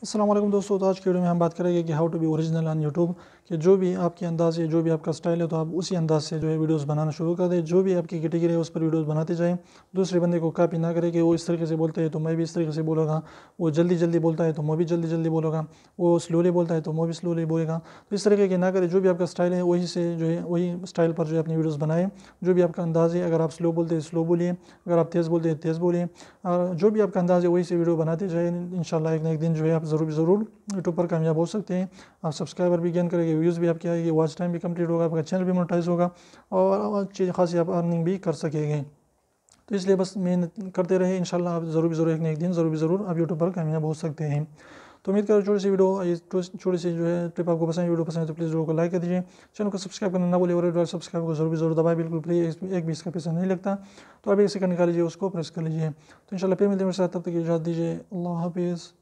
अस्सलाम वालेकुम दोस्तों, तो आज की वीडियो में हम बात करेंगे कि how to be original on YouTube. कि जो भी आपके अंदाज़ है, जो भी आपका स्टाइल है, तो आप उसी अंदाज़ से जो है वीडियोस बनाना शुरू कर दें। जो भी आपकी कैटेगरी है उस पर वीडियोस बनाते जाएं। दूसरे बंदे को कॉपी ना करें कि वो इस तरीके से बोलते हैं तो मैं भी इस तरीके से बोलूँगा, वो जल्दी जल्दी बोलता है तो मैं भी जल्दी जल्दी बोलूँगा, वो स्लोली बोलता है तो मैं भी स्लोली बोलेगा। तो इस तरीके के ना करें। जो भी आपका स्टाइल है वही से जो है वही स्टाइल पर जो है अपनी वीडियोज़ बनाएँ। जो भी आपका अंदाज़ है, अगर आप स्लो बोलते हैं स्लो बोलिए, अगर आप तेज़ बोलते हैं तेज़ बोलिए। और जो भी आपका अंदाज़ है वही से वीडियो बनाते जाए। इंशाल्लाह एक ना एक दिन जो है आप ज़रूर यूट्यूब पर कामयाब हो सकते हैं। आप सब्सक्राइबर भी गेन करेंगे, व्यूज़ भी आपके आएंगे, वॉच टाइम भी कंप्लीट होगा, आपका चैनल भी मोनेटाइज होगा और अच्छी खासी आप अर्निंग भी कर सकेंगे। तो इसलिए बस मेहनत करते रहे, इंशाल्लाह आप ज़रूर एक ना एक दिन ज़रूर आप यूट्यूब पर कामयाब हो सकते हैं। तो उम्मीद करो छोटी सी वीडियो, ये छोटी सी जो है टिप आपको पसंद, वीडियो पसंद है तो प्लीज़ वीडियो को लाइक कर दीजिए, चैनल को सब्सक्राइब करना ना भूलिए और सब्सक्राइब को ज़रूर दबाए, बिल्कुल फ्री, एक भी इसका पैसा नहीं लगता। तो अभी एक सेकंड निकाल लीजिए, उसको प्रेस कर लीजिए। तो इंशाल्लाह फिर मिलते हैं मेरे साथ, तब तक इजाज़त दीजिए। अल्लाह हाफिज़।